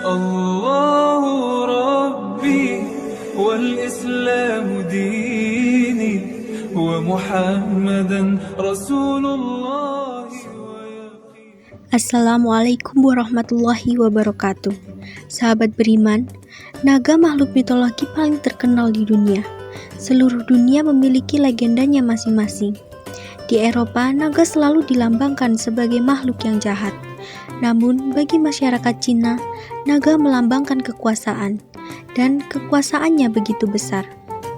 الله ربي والإسلام ديني ومحمدا رسول الله. Assalamualaikum warahmatullahi wabarakatuh. Sahabat beriman, naga makhluk mitologi paling terkenal di dunia. Seluruh dunia memiliki legendanya masing-masing. Di Eropa, naga selalu dilambangkan sebagai makhluk yang jahat. Namun, bagi masyarakat Cina, naga melambangkan kekuasaan, dan kekuasaannya begitu besar.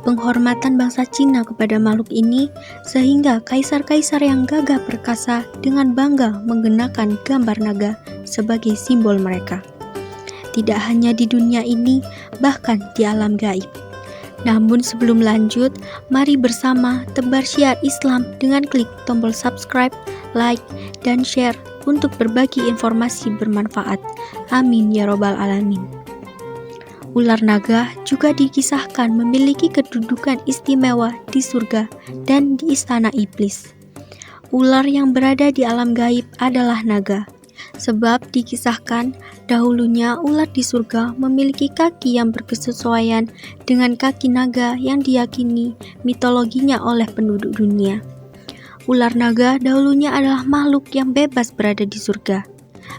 Penghormatan bangsa Cina kepada makhluk ini sehingga kaisar-kaisar yang gagah perkasa dengan bangga menggunakan gambar naga sebagai simbol mereka. Tidak hanya di dunia ini, bahkan di alam gaib. Namun sebelum lanjut, mari bersama tebar syiar Islam dengan klik tombol subscribe, like, dan share untuk berbagi informasi bermanfaat. Amin ya robbal alamin. Ular naga juga dikisahkan memiliki kedudukan istimewa di surga dan di istana iblis. Ular yang berada di alam gaib adalah naga, sebab dikisahkan dahulunya ular di surga memiliki kaki yang berkesesuaian dengan kaki naga yang diyakini mitologinya oleh penduduk dunia. Ular naga dahulunya adalah makhluk yang bebas berada di surga,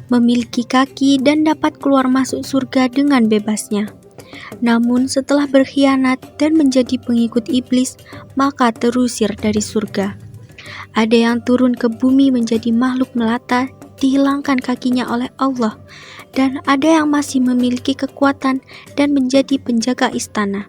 memiliki kaki dan dapat keluar masuk surga dengan bebasnya. Namun setelah berkhianat dan menjadi pengikut iblis, maka terusir dari surga. Ada yang turun ke bumi menjadi makhluk melata, dihilangkan kakinya oleh Allah, dan ada yang masih memiliki kekuatan dan menjadi penjaga istana.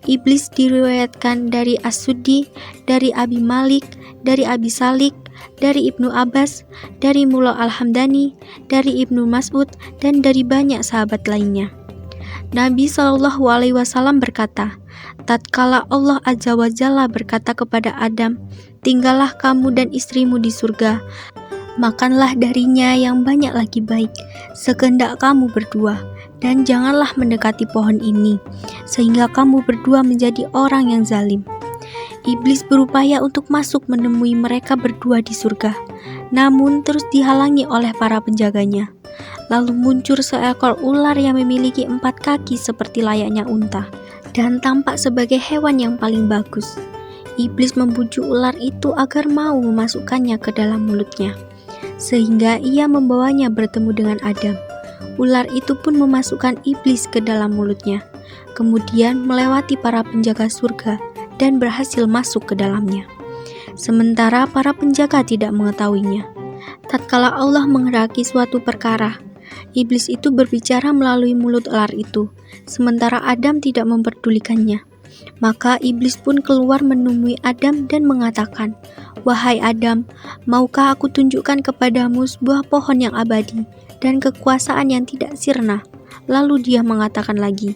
Iblis diriwayatkan dari As-Suddi, dari Abi Malik, dari Abi Salik, dari Ibnu Abbas, dari Mula Al-Hamdani, dari Ibnu Mas'ud, dan dari banyak sahabat lainnya. Nabi SAW berkata, tatkala Allah Azza wa Jalla berkata kepada Adam, tinggallah kamu dan istrimu di surga, makanlah darinya yang banyak lagi baik, sekehendak kamu berdua, dan janganlah mendekati pohon ini, sehingga kamu berdua menjadi orang yang zalim. Iblis berupaya untuk masuk menemui mereka berdua di surga, namun terus dihalangi oleh para penjaganya. Lalu muncul seekor ular yang memiliki 4 kaki seperti layaknya unta, dan tampak sebagai hewan yang paling bagus. Iblis membujuk ular itu agar mau memasukkannya ke dalam mulutnya, sehingga ia membawanya bertemu dengan Adam. Ular itu pun memasukkan iblis ke dalam mulutnya, kemudian melewati para penjaga surga dan berhasil masuk ke dalamnya. Sementara para penjaga tidak mengetahuinya. Tatkala Allah menghendaki suatu perkara, iblis itu berbicara melalui mulut ular itu, sementara Adam tidak memperdulikannya. Maka iblis pun keluar menemui Adam dan mengatakan, "Wahai Adam, maukah aku tunjukkan kepadamu sebuah pohon yang abadi dan kekuasaan yang tidak sirna?" Lalu dia mengatakan lagi,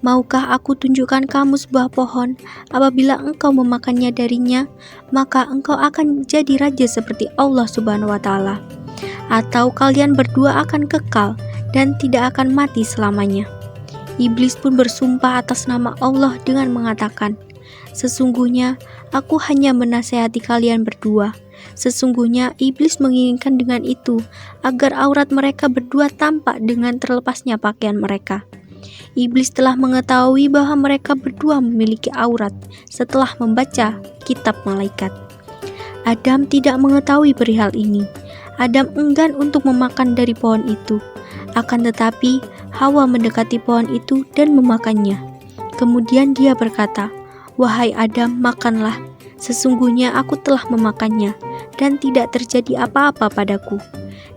"Maukah aku tunjukkan kamu sebuah pohon, apabila engkau memakannya darinya, maka engkau akan jadi raja seperti Allah Subhanahu wa Ta'ala. Atau kalian berdua akan kekal dan tidak akan mati selamanya." Iblis pun bersumpah atas nama Allah dengan mengatakan, "Sesungguhnya aku hanya menasihati kalian berdua." Sesungguhnya iblis menginginkan dengan itu agar aurat mereka berdua tampak dengan terlepasnya pakaian mereka. Iblis telah mengetahui bahwa mereka berdua memiliki aurat setelah membaca kitab malaikat. Adam tidak mengetahui perihal ini. Adam enggan untuk memakan dari pohon itu. Akan tetapi Hawa mendekati pohon itu dan memakannya. Kemudian dia berkata, "Wahai Adam, makanlah. Sesungguhnya aku telah memakannya, dan tidak terjadi apa-apa padaku."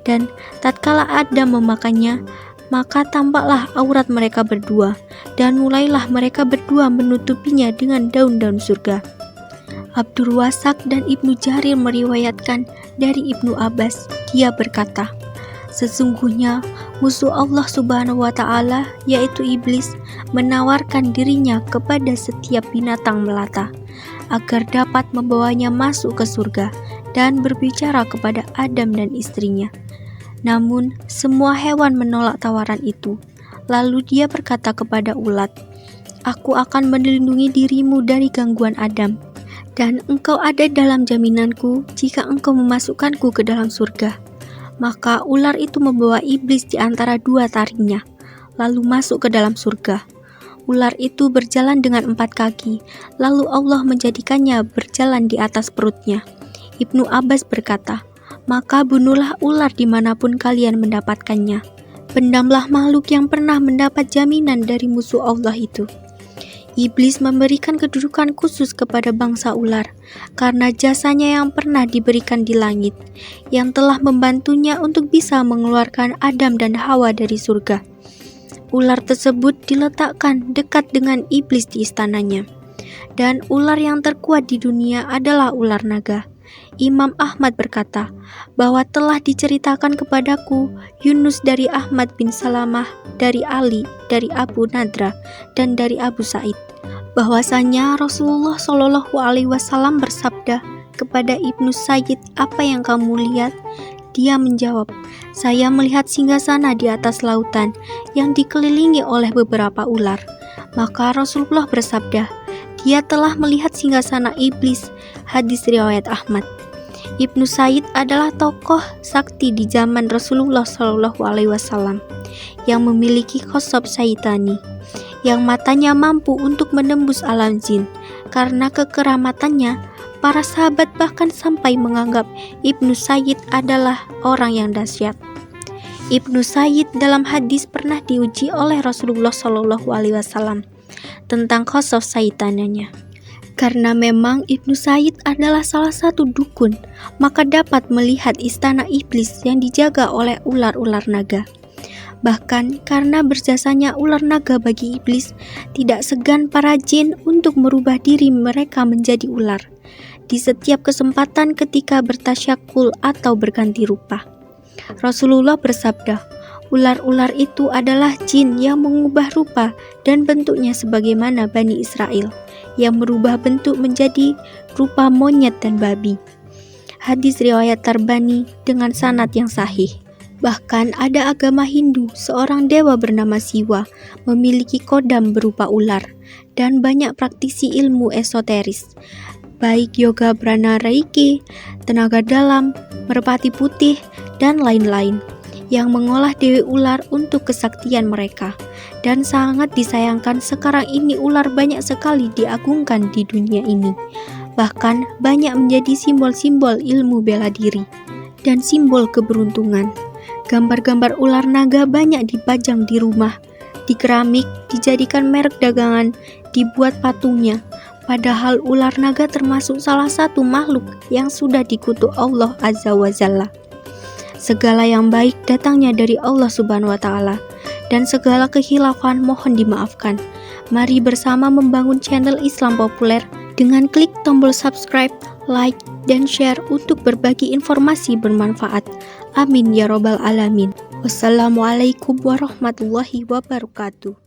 Dan tatkala Adam memakannya, maka tampaklah aurat mereka berdua, dan mulailah mereka berdua menutupinya dengan daun-daun surga. Abdur Wasak dan Ibnu Jarir meriwayatkan dari Ibnu Abbas, dia berkata, "Sesungguhnya musuh Allah Subhanahu wa Ta'ala, yaitu iblis, menawarkan dirinya kepada setiap binatang melata agar dapat membawanya masuk ke surga dan berbicara kepada Adam dan istrinya. Namun semua hewan menolak tawaran itu. Lalu dia berkata kepada ulat, "Aku akan melindungi dirimu dari gangguan Adam, dan engkau ada dalam jaminanku jika engkau memasukkanku ke dalam surga." Maka ular itu membawa iblis di antara dua taringnya, lalu masuk ke dalam surga. Ular itu berjalan dengan 4 kaki, lalu Allah menjadikannya berjalan di atas perutnya. Ibnu Abbas berkata, maka bunuhlah ular dimanapun kalian mendapatkannya. Pendamlah makhluk yang pernah mendapat jaminan dari musuh Allah itu. Iblis memberikan kedudukan khusus kepada bangsa ular, karena jasanya yang pernah diberikan di langit, yang telah membantunya untuk bisa mengeluarkan Adam dan Hawa dari surga. Ular tersebut diletakkan dekat dengan iblis di istananya. Dan ular yang terkuat di dunia adalah ular naga. Imam Ahmad berkata bahwa telah diceritakan kepadaku Yunus dari Ahmad bin Salamah, dari Ali, dari Abu Nadra, dan dari Abu Sa'id, bahwasanya Rasulullah Shallallahu Alaihi Wasallam bersabda kepada Ibnu Sayyid, apa yang kamu lihat? Dia menjawab, saya melihat singgasana di atas lautan yang dikelilingi oleh beberapa ular. Maka Rasulullah bersabda, dia telah melihat singgasana iblis. Hadis riwayat Ahmad. Ibnu Said adalah tokoh sakti di zaman Rasulullah Shallallahu Alaihi Wasallam yang memiliki khosob syaitani, yang matanya mampu untuk menembus alam jin. Karena kekeramatannya, para sahabat bahkan sampai menganggap Ibnu Sayyid adalah orang yang dahsyat. Ibnu Sayyid dalam hadis pernah diuji oleh Rasulullah Shallallahu Alaihi Wasallam tentang khosob syaitannya. Karena memang Ibnu Sayyid adalah salah satu dukun, maka dapat melihat istana iblis yang dijaga oleh ular-ular naga. Bahkan karena berjasanya ular naga bagi iblis, tidak segan para jin untuk merubah diri mereka menjadi ular di setiap kesempatan ketika bertasyakul atau berganti rupa. Rasulullah bersabda, ular-ular itu adalah jin yang mengubah rupa dan bentuknya sebagaimana Bani Israel, yang merubah bentuk menjadi rupa monyet dan babi. Hadis riwayat Tarbani dengan sanad yang sahih. Bahkan ada agama Hindu, seorang dewa bernama Siwa memiliki kodam berupa ular, dan banyak praktisi ilmu esoteris, baik yoga prana reiki, tenaga dalam, merpati putih, dan lain-lain, yang mengolah dewi ular untuk kesaktian mereka. Dan sangat disayangkan sekarang ini ular banyak sekali diagungkan di dunia ini. Bahkan banyak menjadi simbol-simbol ilmu bela diri dan simbol keberuntungan. Gambar-gambar ular naga banyak dipajang di rumah, di keramik, dijadikan merek dagangan, dibuat patungnya. Padahal ular naga termasuk salah satu makhluk yang sudah dikutuk Allah Azza wa Jalla. Segala yang baik datangnya dari Allah Subhanahu wa Ta'ala, dan segala kekhilafan mohon dimaafkan. Mari bersama membangun channel Islam Populer dengan klik tombol subscribe, like, dan share untuk berbagi informasi bermanfaat. Amin ya robbal alamin. Wassalamualaikum warahmatullahi wabarakatuh.